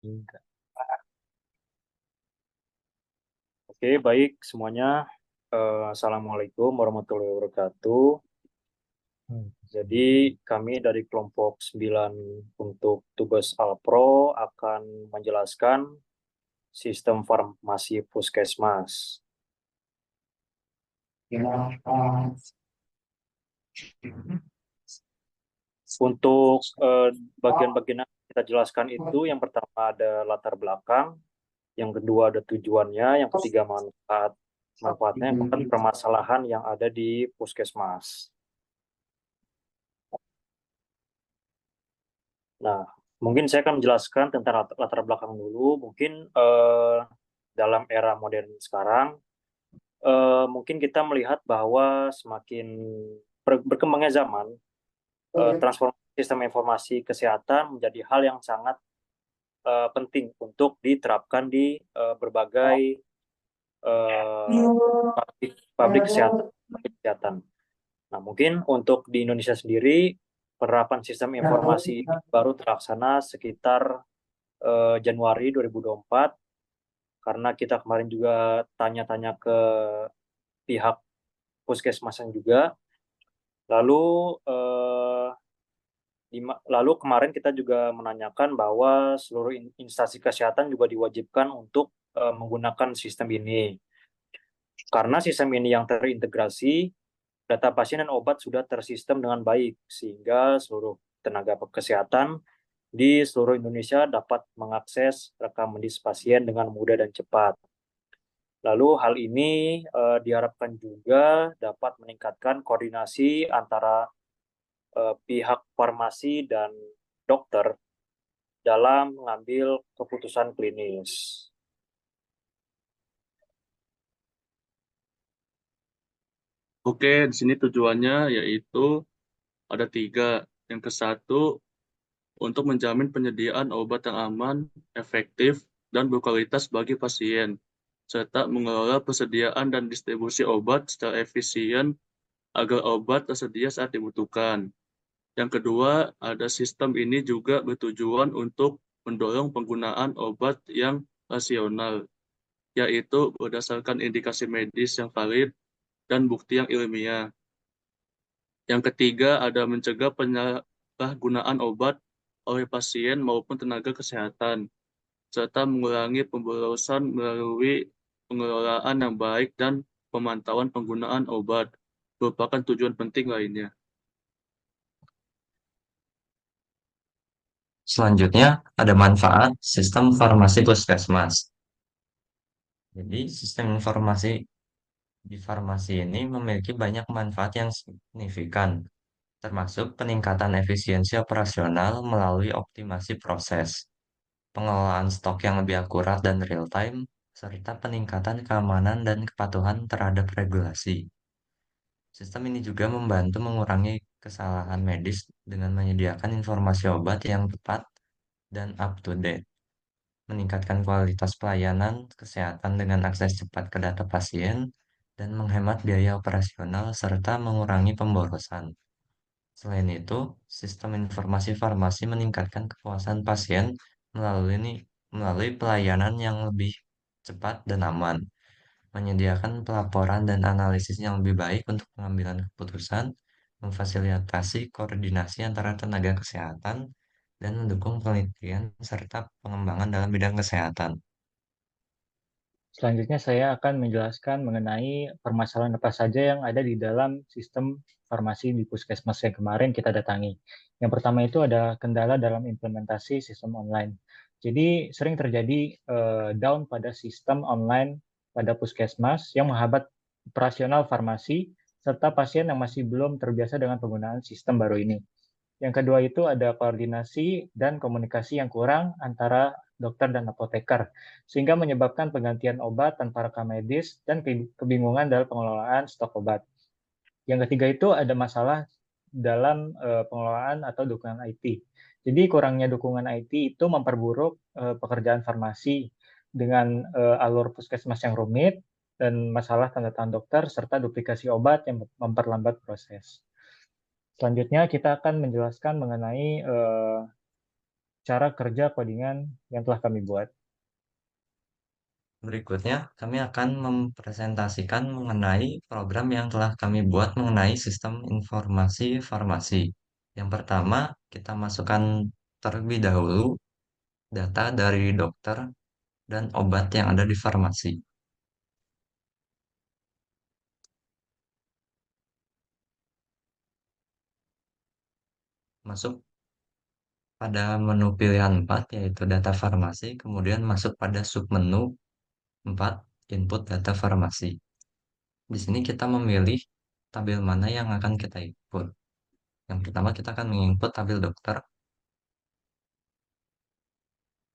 Enggak. Oke, baik semuanya. Assalamualaikum warahmatullahi wabarakatuh. Jadi kami dari kelompok 9 untuk tugas Alpro akan menjelaskan sistem farmasi puskesmas. Untuk bagian-bagian yang kita jelaskan itu, yang pertama ada latar belakang, yang kedua ada tujuannya, yang ketiga manfaatnya, yang keempat permasalahan yang ada di puskesmas. Nah, mungkin saya akan menjelaskan tentang latar belakang dulu. Mungkin dalam era modern sekarang, mungkin kita melihat bahwa semakin berkembangnya zaman, transformasi sistem informasi kesehatan menjadi hal yang sangat penting untuk diterapkan di berbagai pabrik kesehatan. Nah, mungkin untuk di Indonesia sendiri, penerapan sistem informasi baru terlaksana sekitar Januari 2024, karena kita kemarin juga tanya-tanya ke pihak puskesmasan juga. Lalu lalu kemarin kita juga menanyakan bahwa seluruh instansi kesehatan juga diwajibkan untuk menggunakan sistem ini. Karena sistem ini yang terintegrasi, data pasien dan obat sudah tersistem dengan baik, sehingga seluruh tenaga kesehatan di seluruh Indonesia dapat mengakses rekam medis pasien dengan mudah dan cepat. Lalu hal ini diharapkan juga dapat meningkatkan koordinasi antara pihak farmasi dan dokter dalam mengambil keputusan klinis. Oke, di sini tujuannya yaitu ada tiga. Yang ke satu, untuk menjamin penyediaan obat yang aman, efektif, dan berkualitas bagi pasien, serta mengelola persediaan dan distribusi obat secara efisien agar obat tersedia saat dibutuhkan. Yang kedua, ada sistem ini juga bertujuan untuk mendorong penggunaan obat yang rasional, yaitu berdasarkan indikasi medis yang valid dan bukti yang ilmiah. Yang ketiga, ada mencegah penyalahgunaan obat oleh pasien maupun tenaga kesehatan, serta mengurangi pemborosan melalui pengelolaan yang baik dan pemantauan penggunaan obat, merupakan tujuan penting lainnya. Selanjutnya, ada manfaat sistem farmasi puskesmas. Jadi, sistem informasi di farmasi ini memiliki banyak manfaat yang signifikan, termasuk peningkatan efisiensi operasional melalui optimasi proses, pengelolaan stok yang lebih akurat dan real-time, serta peningkatan keamanan dan kepatuhan terhadap regulasi. Sistem ini juga membantu mengurangi kesalahan medis dengan menyediakan informasi obat yang tepat dan up-to-date, meningkatkan kualitas pelayanan kesehatan dengan akses cepat ke data pasien, dan menghemat biaya operasional serta mengurangi pemborosan. Selain itu, sistem informasi farmasi meningkatkan kepuasan pasien melalui pelayanan yang lebih cepat dan aman, menyediakan pelaporan dan analisis yang lebih baik untuk pengambilan keputusan, memfasilitasi koordinasi antara tenaga kesehatan, dan mendukung penelitian serta pengembangan dalam bidang kesehatan. Selanjutnya saya akan menjelaskan mengenai permasalahan apa saja yang ada di dalam sistem farmasi di puskesmas yang kemarin kita datangi. Yang pertama itu ada kendala dalam implementasi sistem online. Jadi sering terjadi down pada sistem online pada puskesmas yang menghambat operasional farmasi serta pasien yang masih belum terbiasa dengan penggunaan sistem baru ini. Yang kedua itu ada koordinasi dan komunikasi yang kurang antara dokter dan apoteker, sehingga menyebabkan penggantian obat tanpa rekam medis dan kebingungan dalam pengelolaan stok obat. Yang ketiga itu ada masalah dalam pengelolaan atau dukungan IT. Jadi kurangnya dukungan IT itu memperburuk pekerjaan farmasi dengan alur puskesmas yang rumit dan masalah tanda tangan dokter serta duplikasi obat yang memperlambat proses. Selanjutnya kita akan menjelaskan mengenai cara kerja codingan yang telah kami buat. Berikutnya, kami akan mempresentasikan mengenai program yang telah kami buat mengenai sistem informasi farmasi. Yang pertama, kita masukkan terlebih dahulu data dari dokter dan obat yang ada di farmasi. Masuk pada menu pilihan 4, yaitu data farmasi, kemudian masuk pada submenu 4, input data farmasi. Di sini kita memilih tabel mana yang akan kita input. Yang pertama kita akan menginput tabel dokter.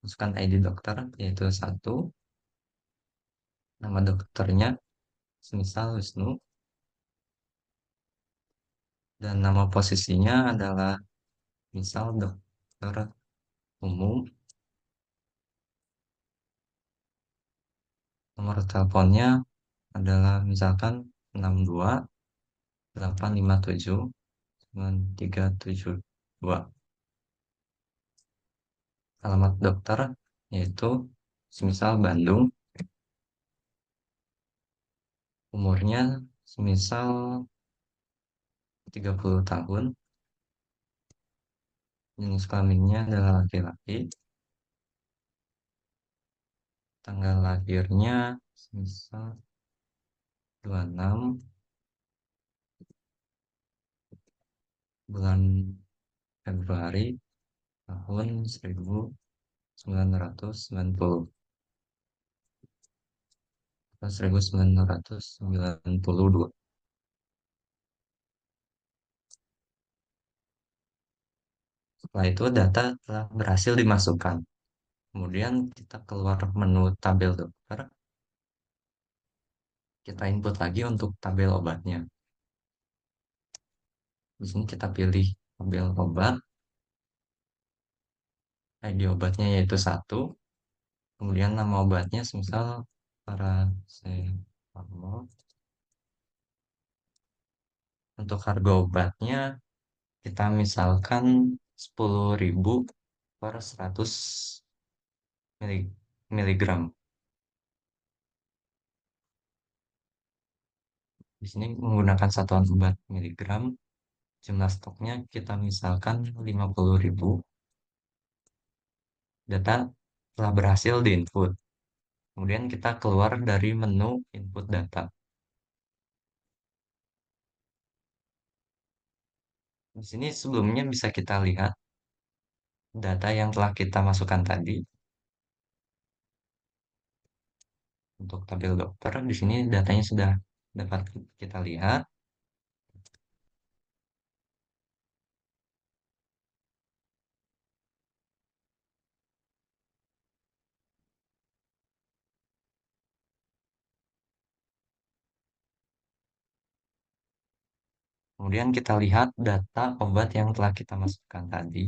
Masukkan ID dokter, yaitu 1, nama dokternya, semisal Wisnu, dan nama posisinya adalah misal dokter umum. Nomor teleponnya adalah misalkan 62 857 9372. Alamat dokter yaitu semisal Bandung. Umurnya semisal 30 tahun. Jenis kelaminnya adalah laki-laki. Tanggal lahirnya semisal 26 bulan Februari tahun 1990 atau 1992. Setelah itu data telah berhasil dimasukkan. Kemudian kita keluar menu tabel dokter. Kita input lagi untuk tabel obatnya. Di sini kita pilih tabel obat. ID obatnya yaitu 1. Kemudian nama obatnya semisal paracetamol. Untuk harga obatnya kita misalkan 10.000 per 100 miligram. Di sini menggunakan satuan obat miligram. Jumlah stoknya kita misalkan 50.000. Data telah berhasil diinput. Kemudian kita keluar dari menu input data. Di sini sebelumnya bisa kita lihat data yang telah kita masukkan tadi. Untuk tabel dokter, di sini datanya sudah dapat kita lihat. Kemudian kita lihat data obat yang telah kita masukkan tadi.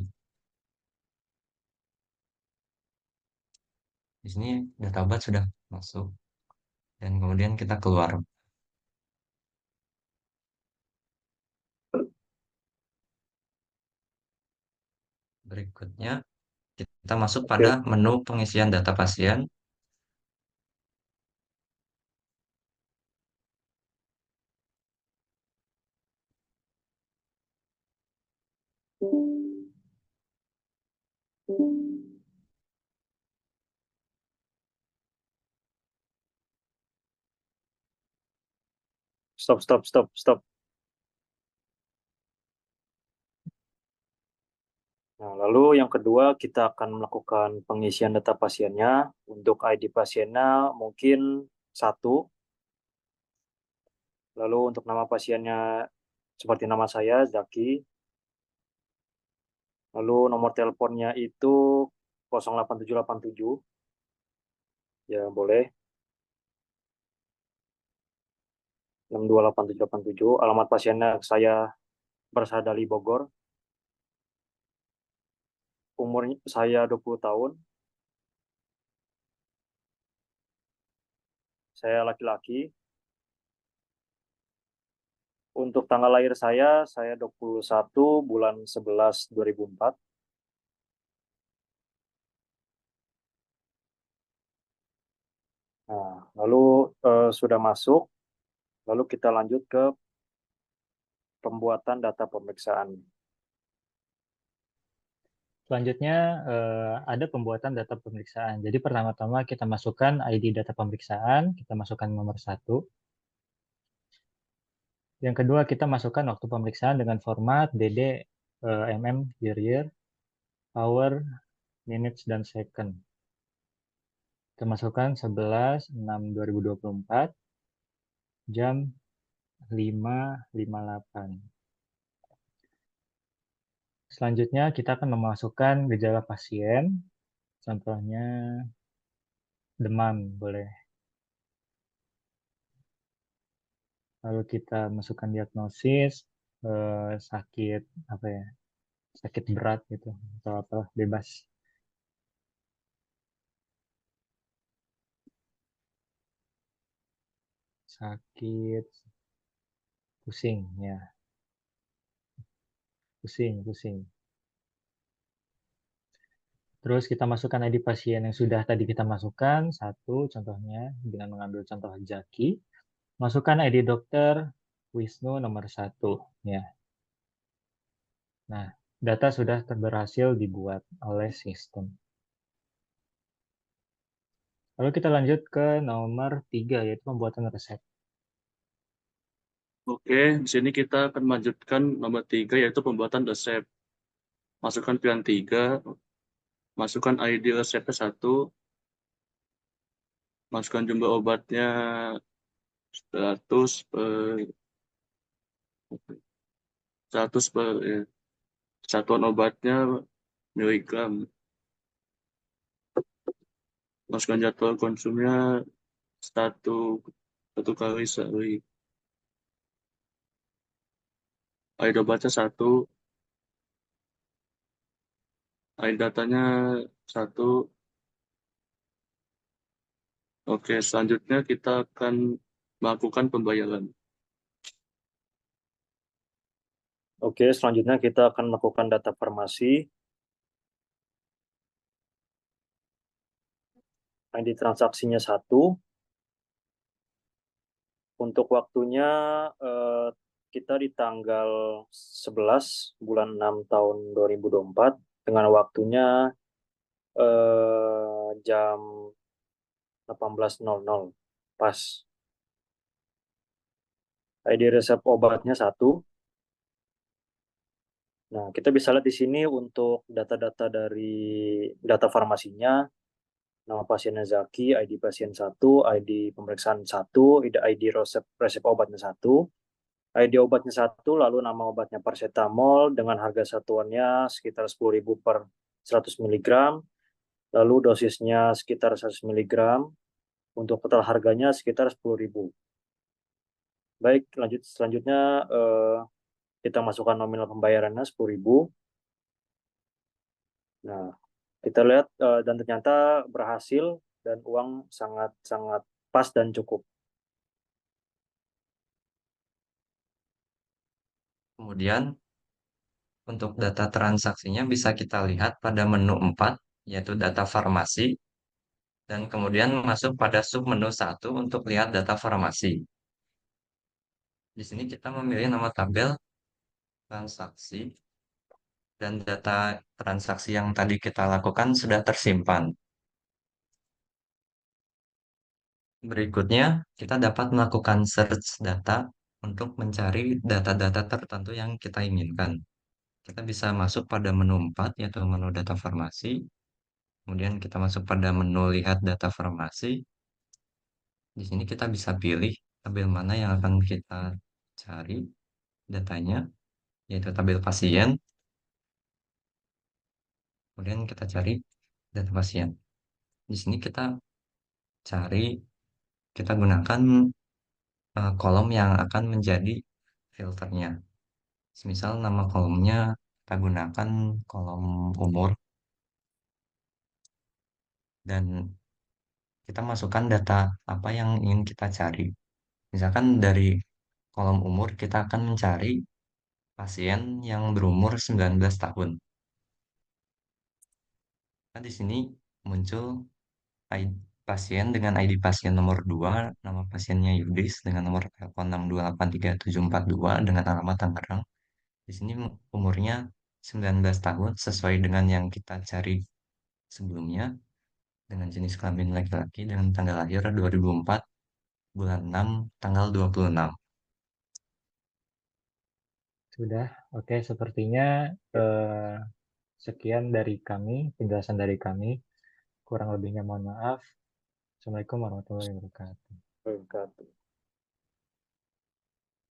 Di sini data obat sudah masuk. Dan kemudian kita keluar. Berikutnya, kita masuk pada menu pengisian data pasien. Stop. Nah, lalu yang kedua kita akan melakukan pengisian data pasiennya. Untuk ID pasiennya mungkin 1. Lalu untuk nama pasiennya seperti nama saya, Zaki. Lalu nomor teleponnya itu 08787. Ya, boleh. 628787. Alamat pasiennya saya Bersadali Bogor. Umur saya 20 tahun. Saya laki-laki. Untuk tanggal lahir saya 21 bulan 11 2004. Nah, lalu sudah masuk, lalu kita lanjut ke pembuatan data pemeriksaan. Selanjutnya ada pembuatan data pemeriksaan. Jadi pertama-tama kita masukkan ID data pemeriksaan, kita masukkan nomor 1. Yang kedua kita masukkan waktu pemeriksaan dengan format DD, MM, year, hour, minutes, dan second. Kita masukkan 11/6/2024, jam 5.58. Selanjutnya kita akan memasukkan gejala pasien, contohnya demam boleh. Lalu kita masukkan diagnosis, sakit apa ya, sakit berat gitu atau apa, bebas. Sakit, pusing ya, pusing. Terus kita masukkan ID pasien yang sudah tadi kita masukkan, 1 contohnya dengan mengambil contoh Jaki. Masukkan ID dokter Wisnu nomor 1 ya. Nah, data sudah berhasil dibuat oleh sistem. Lalu kita lanjut ke nomor 3, yaitu pembuatan resep. Oke, di sini kita akan melanjutkan nomor 3, yaitu pembuatan resep. Masukkan pilihan 3, masukkan ID resepnya 1, masukkan jumlah obatnya 100 per satuan obatnya miligram. Masukkan jadwal konsumnya satu kali sehari. ID obatnya 1, ID datanya 1. Oke, selanjutnya kita akan melakukan pembayaran. Oke, selanjutnya kita akan melakukan data farmasi. ID transaksinya 1. Untuk waktunya kita di tanggal 11 bulan 6 tahun 2024 dengan waktunya jam 18.00 pas. ID resep obatnya 1. Nah, kita bisa lihat di sini untuk data-data dari data farmasinya, nama pasiennya Zaki, ID pasien 1, ID pemeriksaan 1, ID resep obatnya 1, ID obatnya 1, lalu nama obatnya paracetamol dengan harga satuannya sekitar 10.000 per 100 mg, lalu dosisnya sekitar 100 mg, untuk total harganya sekitar 10.000. Baik, selanjutnya kita masukkan nominal pembayarannya 10.000. Nah, kita lihat dan ternyata berhasil dan uang sangat pas dan cukup. Kemudian untuk data transaksinya bisa kita lihat pada menu 4, yaitu data farmasi, dan kemudian masuk pada submenu 1 untuk lihat data farmasi. Di sini kita memilih nama tabel transaksi, dan data transaksi yang tadi kita lakukan sudah tersimpan. Berikutnya, kita dapat melakukan search data untuk mencari data-data tertentu yang kita inginkan. Kita bisa masuk pada menu 4, yaitu menu data farmasi. Kemudian kita masuk pada menu lihat data farmasi. Di sini kita bisa pilih tabel mana yang akan kita cari datanya, yaitu tabel pasien. Kemudian kita cari data pasien. Di sini kita gunakan kolom yang akan menjadi filternya. Misal nama kolomnya kita gunakan kolom umur, dan kita masukkan data apa yang ingin kita cari. Misalkan dari kolom umur kita akan mencari pasien yang berumur 19 tahun. Nah, di sini muncul pasien dengan ID pasien nomor 2, nama pasiennya Yudis dengan nomor telepon 6283742 dengan alamat Tangerang. Di sini umurnya 19 tahun sesuai dengan yang kita cari sebelumnya, dengan jenis kelamin laki-laki dengan tanggal lahir 2004 bulan 6 tanggal 26. Sudah, oke, sepertinya sekian dari kami, penjelasan dari kami. Kurang lebihnya mohon maaf. Assalamualaikum warahmatullahi wabarakatuh. Wabarakatuh.